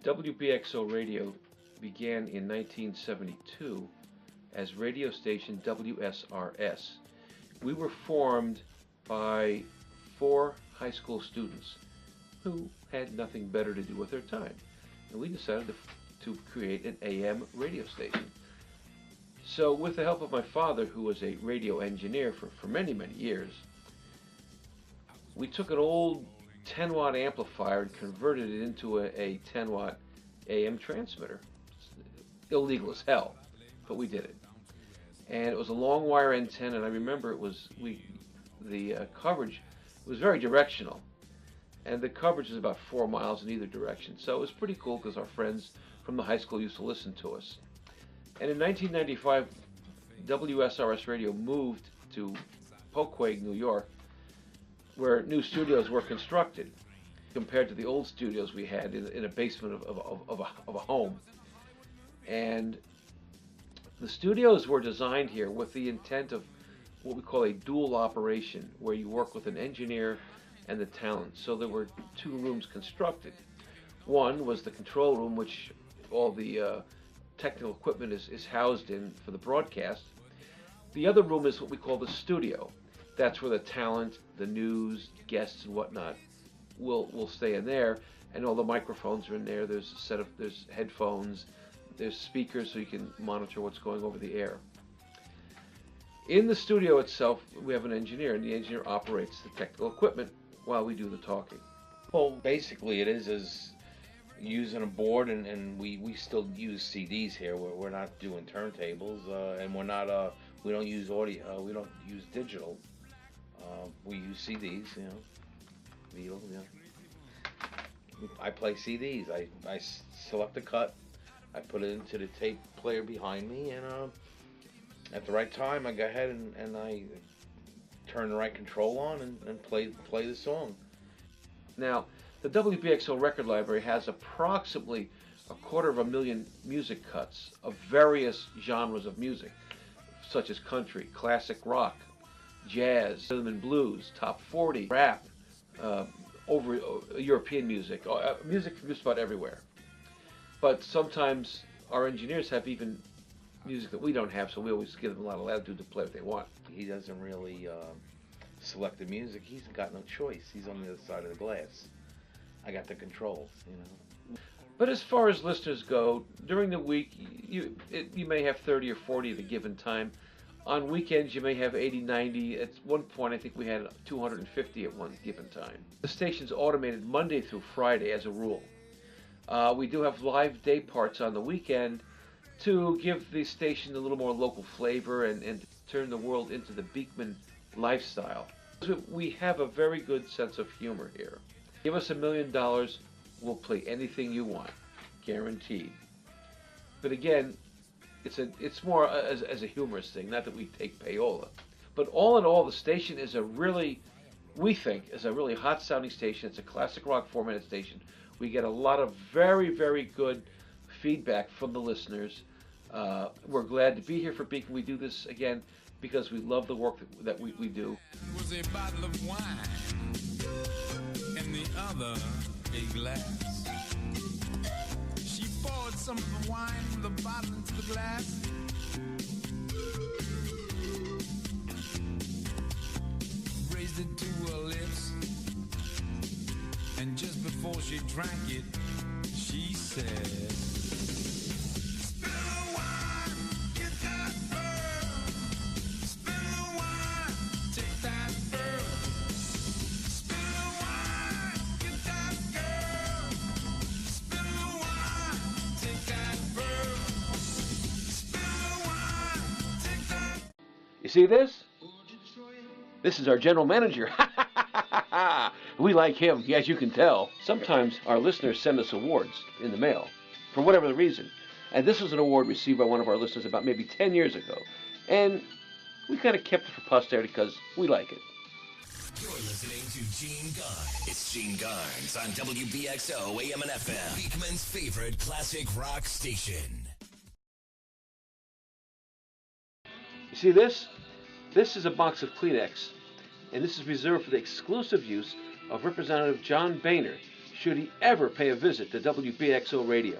WBXO Radio began in 1972 as radio station WSRS. We were formed by four high school students who had nothing better to do with their time. And we decided to create an AM radio station. So with the help of my father, who was a radio engineer for many, many years, we took an old 10-watt amplifier and converted it into a 10-watt AM transmitter. It's illegal as hell, but we did it. And it was a long wire antenna, and I remember the coverage was very directional. And the coverage is about 4 miles in either direction. So it was pretty cool because our friends from the high school used to listen to us. And in 1995, WSRS Radio moved to Poquay, New York, where new studios were constructed compared to the old studios we had in a basement of a home. And the studios were designed here with the intent of what we call a dual operation, where you work with an engineer and the talent. So there were two rooms constructed. One was the control room, which all the technical equipment is housed in for the broadcast. The other room is what we call the studio. That's where the talent, the news, guests, and whatnot will stay in there, and all the microphones are in there. There's headphones, there's speakers so you can monitor what's going over the air. In the studio itself, we have an engineer, and the engineer operates the technical equipment while we do the talking. Well, basically it is using a board, and we still use CDs here. We're not doing turntables, and we don't use audio. We don't use digital. We use CDs, Beatles, I play CDs. I select a cut, I put it into the tape player behind me, and at the right time I go ahead and I turn the right control on and play the song. Now, the WBXO record library has approximately 250,000 music cuts of various genres of music, such as country, classic rock, jazz, rhythm and blues, top 40, rap, over European music, music from just about everywhere. But sometimes our engineers have even music that we don't have, so we always give them a lot of latitude to play what they want. He doesn't really select the music. He's got no choice. He's on the other side of the glass. I got the controls, But as far as listeners go, during the week, you may have 30 or 40 at a given time. On weekends, you may have 80, 90. At one point, I think we had 250 at one given time. The station's automated Monday through Friday as a rule. We do have live day parts on the weekend to give the station a little more local flavor and turn the world into the Beekman lifestyle. We have a very good sense of humor here. Give us $1 million, we'll play anything you want, guaranteed. But again, it's more as a humorous thing, not that we take payola. But all in all, the station is we think, is a really hot sounding station. It's a classic rock formatted station. We get a lot of very, very good feedback from the listeners. We're glad to be here for Beacon. We do this again because we love the work that we do. It was a bottle of wine and the other a glass. She poured some of the wine from the bottle into the glass. Raised it to her lips, and just before she drank it, she said, You see this? This is our general manager. We like him, as you can tell. Sometimes our listeners send us awards in the mail, for whatever the reason. And this was an award received by one of our listeners about maybe 10 years ago. And we kind of kept it for posterity because we like it. You're listening to Gene Garnes. It's Gene Garnes on WBXO AM and FM, Beekman's favorite classic rock station. You see this? This is a box of Kleenex, and this is reserved for the exclusive use of Representative John Boehner, should he ever pay a visit to WBXO Radio.